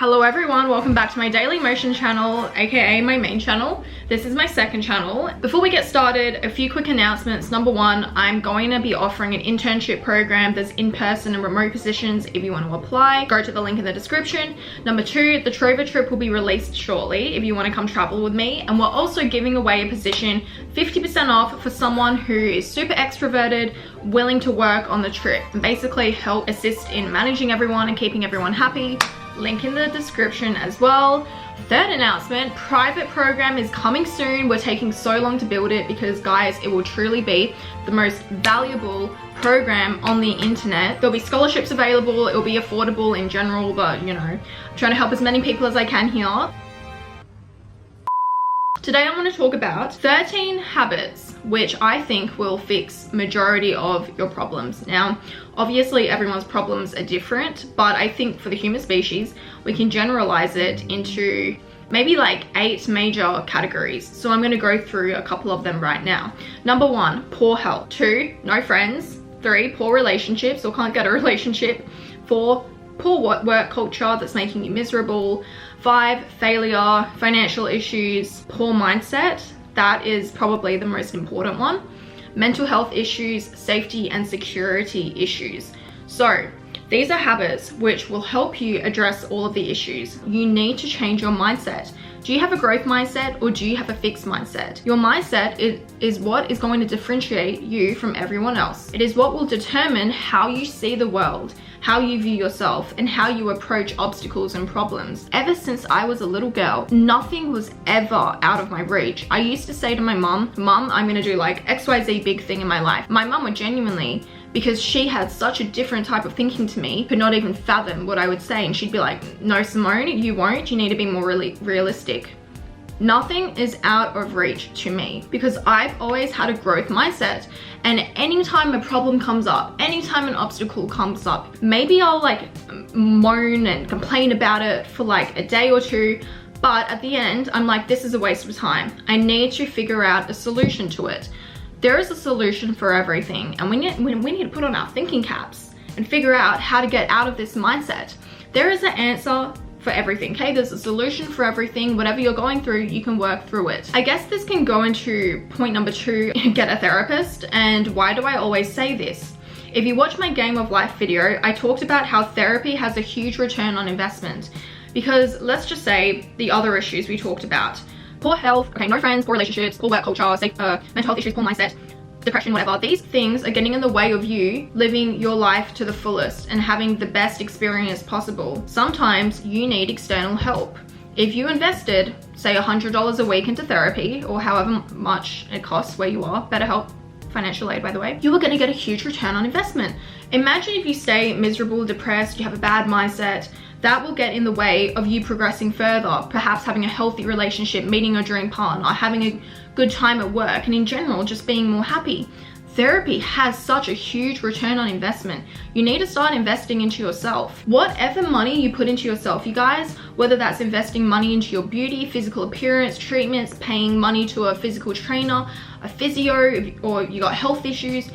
Hello everyone, welcome back to my daily motion channel, aka my main channel. This is my second channel. Before we get started, a few quick announcements. Number one, I'm going to be offering an internship program. There's in-person and remote positions if you want to apply. Go to the link in the description. Number two, the Trover trip will be released shortly if you want to come travel with me. And we're also giving away a position 50% off for someone who is super extroverted, willing to work on the trip and basically help assist in managing everyone and keeping everyone happy. Link in the description as well. Third announcement, private program is coming soon. We're taking so long to build it because guys, it will truly be the most valuable program on the internet. There'll be scholarships available, it'll be affordable in general, but you know, I'm trying to help as many people as I can here. Today I want to talk about 13 habits which I think will fix majority of your problems. Now, obviously everyone's problems are different, but I think for the human species, we can generalize it into maybe like 8 major categories. So I'm going to go through a couple of them right now. Number 1, poor health. 2, no friends. 3, poor relationships or can't get a relationship. 4, poor work culture that's making you miserable. 5, failure, financial issues, poor mindset. That is probably the most important one. Mental health issues, safety and security issues. So these are habits which will help you address all of the issues. You need to change your mindset. Do you have a growth mindset or do you have a fixed mindset? Your mindset is what is going to differentiate you from everyone else. It is what will determine how you see the world, how you view yourself, and how you approach obstacles and problems. Ever since I was a little girl, nothing was ever out of my reach. I used to say to my mom, I'm gonna do like XYZ big thing in my life. My mom would genuinely, because she had such a different type of thinking to me, could not even fathom what I would say. And she'd be like, no, Simone, you won't. You need to be more realistic. Nothing is out of reach to me because I've always had a growth mindset. And anytime a problem comes up, anytime an obstacle comes up, maybe I'll like moan and complain about it for like a day or two. But at the end, I'm like, this is a waste of time. I need to figure out a solution to it. There is a solution for everything, and we need to put on our thinking caps and figure out how to get out of this mindset. There is an answer for everything, okay? There's a solution for everything. Whatever you're going through, you can work through it. I guess this can go into point number 2, get a therapist. And why do I always say this? If you watch my Game of Life video, I talked about how therapy has a huge return on investment. Because let's just say the other issues we talked about. Poor health, okay, no friends, poor relationships, poor work culture, mental health issues, poor mindset, depression, whatever. These things are getting in the way of you living your life to the fullest and having the best experience possible. Sometimes you need external help. If you invested, say $100 a week into therapy or however much it costs where you are, BetterHelp, financial aid by the way, you are going to get a huge return on investment. Imagine if you stay miserable, depressed, you have a bad mindset. That will get in the way of you progressing further, perhaps having a healthy relationship, meeting your dream partner, having a good time at work, and in general, just being more happy. Therapy has such a huge return on investment. You need to start investing into yourself. Whatever money you put into yourself, you guys, whether that's investing money into your beauty, physical appearance, treatments, paying money to a physical trainer, a physio, or you got health issues,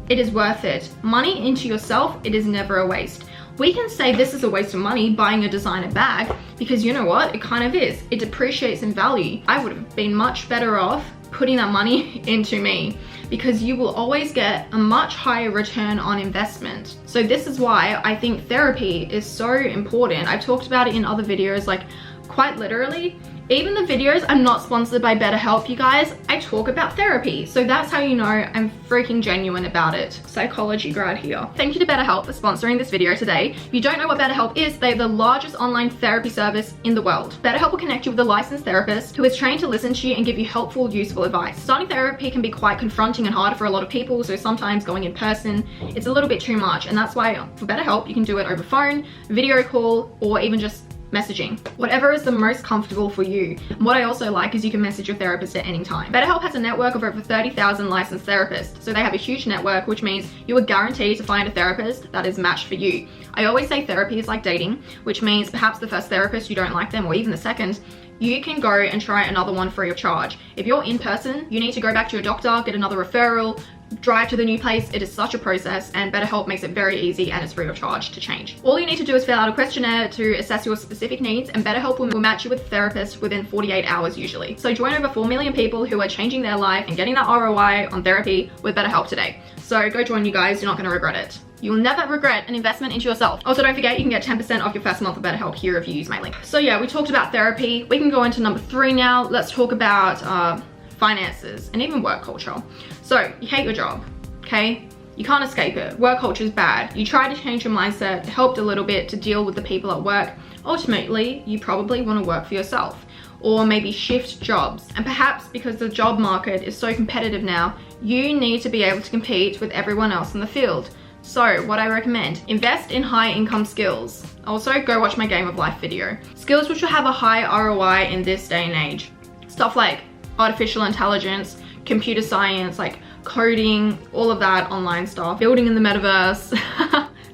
it is worth it. Money into yourself, it is never a waste. We can say this is a waste of money buying a designer bag because you know what? It kind of is. It depreciates in value. I would have been much better off putting that money into me because you will always get a much higher return on investment. So this is why I think therapy is so important. I've talked about it in other videos, like quite literally. Even the videos, I'm not sponsored by BetterHelp, you guys. I talk about therapy. So that's how you know I'm freaking genuine about it. Psychology grad here. Thank you to BetterHelp for sponsoring this video today. If you don't know what BetterHelp is, they're the largest online therapy service in the world. BetterHelp will connect you with a licensed therapist who is trained to listen to you and give you helpful, useful advice. Starting therapy can be quite confronting and hard for a lot of people, so sometimes going in person, it's a little bit too much. And that's why for BetterHelp, you can do it over phone, video call, or even just messaging. Whatever is the most comfortable for you. What I also like is you can message your therapist at any time. BetterHelp has a network of over 30,000 licensed therapists, so they have a huge network, which means you are guaranteed to find a therapist that is matched for you. I always say therapy is like dating, which means perhaps the first therapist you don't like them, or even the second, you can go and try another one free of charge. If you're in person, you need to go back to your doctor, get another referral, drive to the new place. It is such a process, and BetterHelp makes it very easy and it's free of charge to change. All you need to do is fill out a questionnaire to assess your specific needs, and BetterHelp will match you with a therapist within 48 hours usually. So join over 4 million people who are changing their life and getting that ROI on therapy with BetterHelp today. So go join, you guys. You're not going to regret it. You'll never regret an investment into yourself. Also, don't forget, you can get 10% off your first month of BetterHelp here if you use my link. So yeah, we talked about therapy. We can go into number 3 now. Let's talk about finances and even work culture. So you hate your job, okay? You can't escape it. Work culture is bad. You try to change your mindset, helped a little bit to deal with the people at work. Ultimately, you probably want to work for yourself, or maybe shift jobs. And perhaps because the job market is so competitive now, you need to be able to compete with everyone else in the field. So what I recommend, invest in high income skills. Also, go watch my Game of Life video. Skills which will have a high ROI in this day and age. Stuff like artificial intelligence, computer science, like coding, all of that online stuff, building in the metaverse.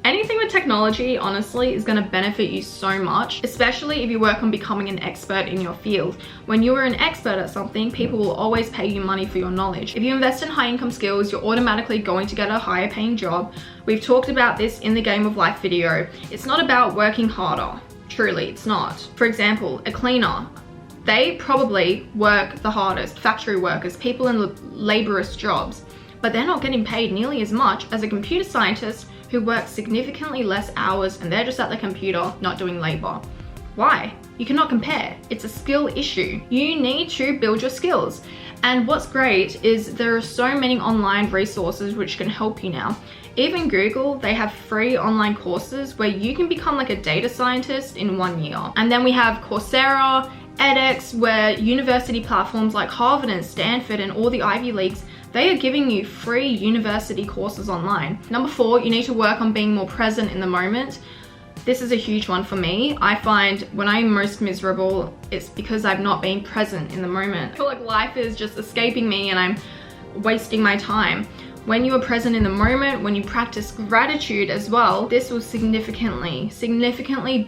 Anything with technology, honestly, is going to benefit you so much, especially if you work on becoming an expert in your field. When you are an expert at something, people will always pay you money for your knowledge. If you invest in high income skills, you're automatically going to get a higher paying job. We've talked about this in the Game of Life video. It's not about working harder. Truly, it's not. For example, a cleaner. They probably work the hardest, factory workers, people in laborious jobs, but they're not getting paid nearly as much as a computer scientist who works significantly less hours and they're just at the computer not doing labor. Why? You cannot compare. It's a skill issue. You need to build your skills. And what's great is there are so many online resources which can help you now. Even Google, they have free online courses where you can become like a data scientist in 1 year. And then we have Coursera, edX, where university platforms like Harvard and Stanford and all the Ivy Leagues, they are giving you free university courses online. Number 4, you need to work on being more present in the moment. This is a huge one for me. I find when I'm most miserable, it's because I've not been present in the moment. I feel like life is just escaping me and I'm wasting my time. When you are present in the moment, when you practice gratitude as well, this will significantly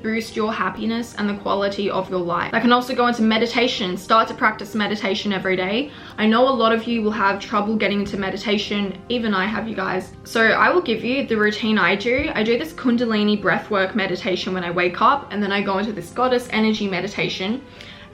boost your happiness and the quality of your life. I can also go into meditation. Start to practice meditation every day. I know a lot of you will have trouble getting into meditation. Even I have, you guys. So I will give you the routine I do. I do this Kundalini breathwork meditation when I wake up, and then I go into this goddess energy meditation.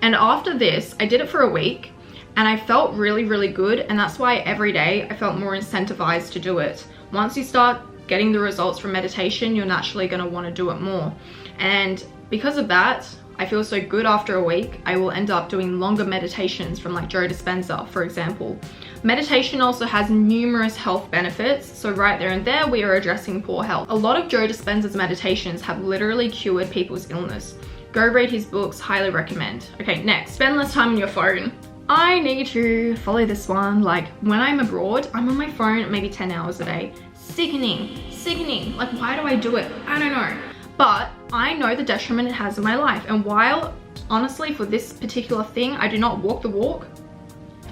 And after this, I did it for a week. And I felt really good, and that's why every day I felt more incentivized to do it. Once you start getting the results from meditation, you're naturally going to want to do it more. And because of that, I feel so good after a week. I will end up doing longer meditations from like Joe Dispenza, for example. Meditation also has numerous health benefits, so right there and there we are addressing poor health. A lot of Joe Dispenza's meditations have literally cured people's illness. Go read his books, highly recommend. Okay, next, spend less time on your phone. I need to follow this one. Like when I'm abroad, I'm on my phone maybe 10 hours a day. Sickening. Like why do I do it? I don't know. But I know the detriment it has in my life. And while honestly for this particular thing, I do not walk the walk,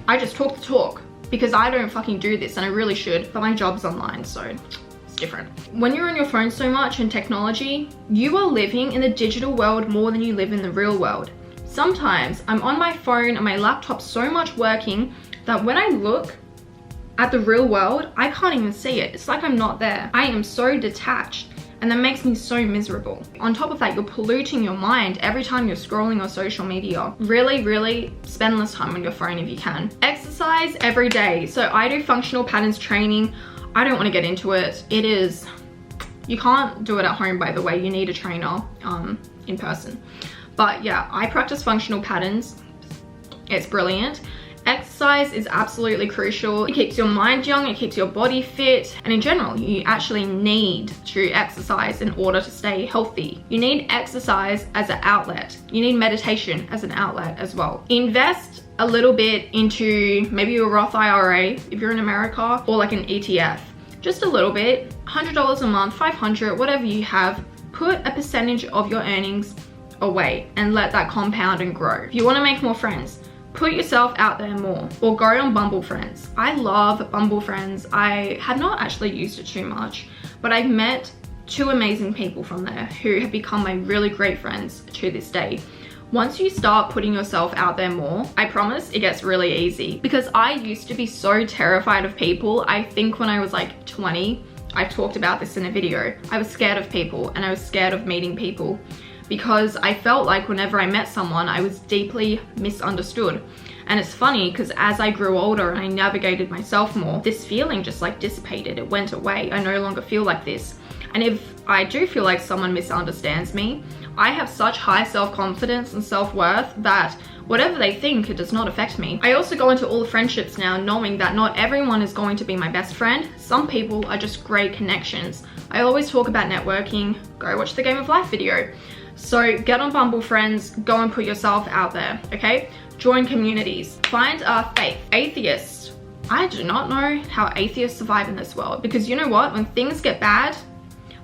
I just talk the talk because I don't fucking do this and I really should, but my job's online, so it's different. When you're on your phone so much and technology, you are living in the digital world more than you live in the real world. Sometimes I'm on my phone and my laptop so much working that when I look at the real world, I can't even see it. It's like I'm not there. I am so detached, and that makes me so miserable. On top of that, you're polluting your mind every time you're scrolling on social media. Really spend less time on your phone if you can. Exercise every day. So I do functional patterns training. I don't want to get into it. You can't do it at home, by the way. You need a trainer in person. But yeah, I practice functional patterns. It's brilliant. Exercise is absolutely crucial. It keeps your mind young, it keeps your body fit, and in general, you actually need to exercise in order to stay healthy. You need exercise as an outlet. You need meditation as an outlet as well. Invest a little bit into maybe a Roth IRA if you're in America, or like an ETF. Just a little bit, $100 a month, $500, whatever you have. Put a percentage of your earnings away and let that compound and grow. If you want to make more friends, put yourself out there more, or go on Bumble Friends. I love Bumble Friends. I have not actually used it too much, but I've met 2 amazing people from there who have become my really great friends to this day. Once you start putting yourself out there more, I promise it gets really easy. Because I used to be so terrified of people. I think when I was like 20, I talked about this in a video. I was scared of people and I was scared of meeting people because I felt like whenever I met someone, I was deeply misunderstood. And it's funny because as I grew older and I navigated myself more, this feeling just like dissipated. It went away. I no longer feel like this. And if I do feel like someone misunderstands me, I have such high self-confidence and self-worth that whatever they think, it does not affect me. I also go into all the friendships now knowing that not everyone is going to be my best friend. Some people are just great connections. I always talk about networking. Go watch the Game of Life video. So get on Bumble, friends. Go and put yourself out there, okay? Join communities. Find a faith. Atheists. I do not know how atheists survive in this world, because you know what? When things get bad,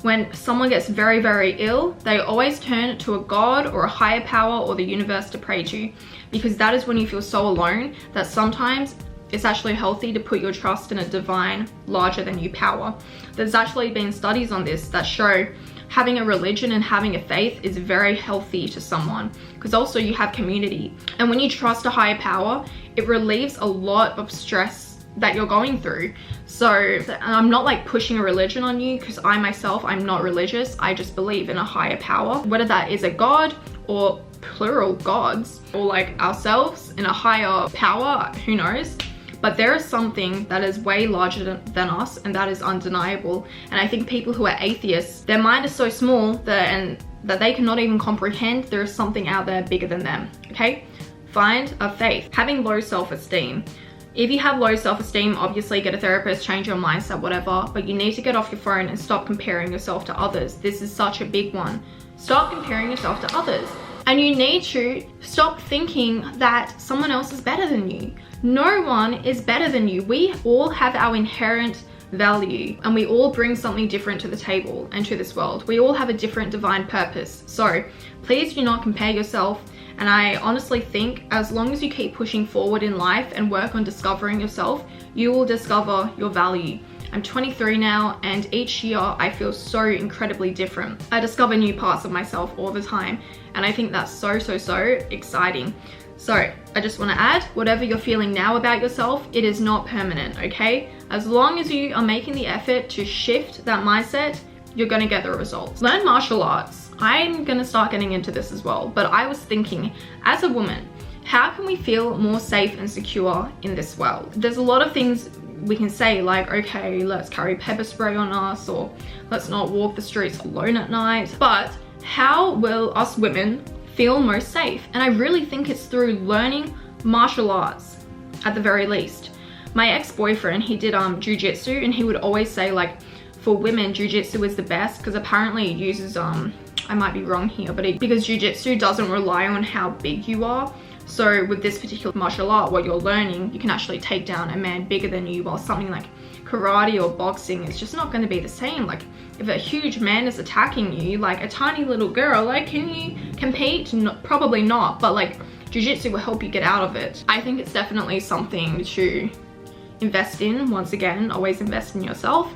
when someone gets very, very ill, they always turn to a god or a higher power or the universe to pray to, because that is when you feel so alone that sometimes it's actually healthy to put your trust in a divine, larger than you power. There's actually been studies on this that show having a religion and having a faith is very healthy to someone, because also you have community. And when you trust a higher power, it relieves a lot of stress that you're going through. So I'm not like pushing a religion on you, because I myself, I'm not religious. I just believe in a higher power, whether that is a god or plural gods, or like ourselves in a higher power, who knows. But there is something that is way larger than us, and that is undeniable. And I think people who are atheists, their mind is so small that they cannot even comprehend there is something out there bigger than them, okay? Find a faith. Having low self-esteem. If you have low self-esteem, obviously get a therapist, change your mindset, whatever, but you need to get off your phone and stop comparing yourself to others. This is such a big one. Stop comparing yourself to others. And you need to stop thinking that someone else is better than you. No one is better than you. We all have our inherent value, and we all bring something different to the table and to this world. We all have a different divine purpose. So please do not compare yourself. And I honestly think as long as you keep pushing forward in life and work on discovering yourself, you will discover your value. I'm 23 now, and each year I feel so incredibly different. I discover new parts of myself all the time, and I think that's so exciting. So I just want to add, whatever you're feeling now about yourself, it is not permanent, okay? As long as you are making the effort to shift that mindset, you're going to get the results. Learn martial arts. I'm going to start getting into this as well, but I was thinking, as a woman, how can we feel more safe and secure in this world? There's a lot of things we can say, like, okay, let's carry pepper spray on us, or let's not walk the streets alone at night. But how will us women feel most safe? And I really think it's through learning martial arts, at the very least. My ex-boyfriend, he did jiu-jitsu, and he would always say, like, for women, jiu-jitsu is the best, because apparently it uses I might be wrong here, but because jiu-jitsu doesn't rely on how big you are. So with this particular martial art, what you're learning, you can actually take down a man bigger than you, while something like karate or boxing is just not going to be the same. Like, if a huge man is attacking you, like a tiny little girl, like, can you compete? No, probably not, but like jiu-jitsu will help you get out of it. I think it's definitely something to invest in. Once again, always invest in yourself.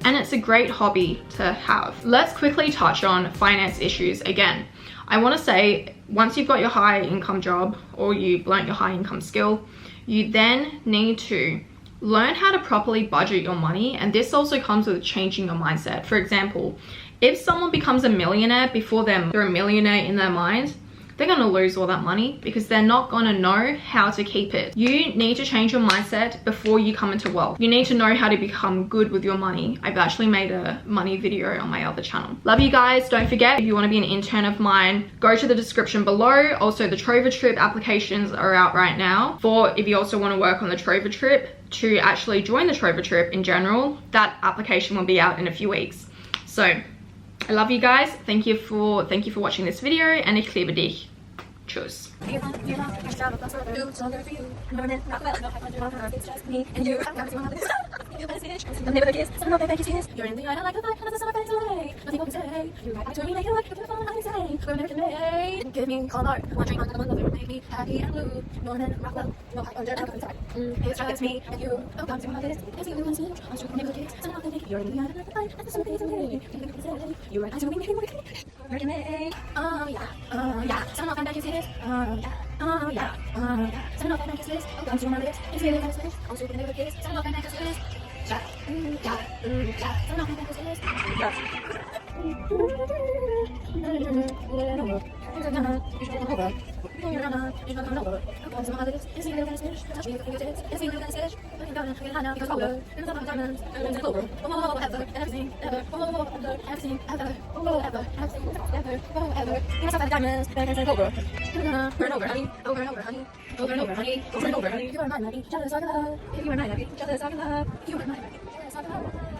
And it's a great hobby to have. Let's quickly touch on finance issues again. I want to say, once you've got your high income job, or you've learnt your high income skill, you then need to learn how to properly budget your money. And this also comes with changing your mindset. For example, if someone becomes a millionaire before they're a millionaire in their mind, they're going to lose all that money, because they're not going to know how to keep it. You need to change your mindset before you come into wealth. You need to know how to become good with your money. I've actually made a money video on my other channel. Love you guys. Don't forget, if you want to be an intern of mine, go to the description below. Also, the Trover Trip applications are out right now. For if you also want to work on the Trover Trip, to actually join the Trover Trip in general, that application will be out in a few weeks. So I love you guys. Thank you for watching this video, and ich liebe dich. Tschüss. Give me all art, one drink on the mother, make me happy and blue. No one rock well, no high under and inside. It's just me and you. Oh, come to my face. It's you and me. I'm struggling with kids. I'm not the you're in the other light. That's so amazing. You are not doing me. Oh yeah, yeah. Some of them that you say. kisses. Oh yeah. Send off my kisses. Oh, come to my lips. It's really nice. Oh, super neighbor kiss. Send off my kisses. Yeah. Send off my kisses. Over and over, honey. You are my jealous, I love. You are my jealous, I love. You are my jealous, I love.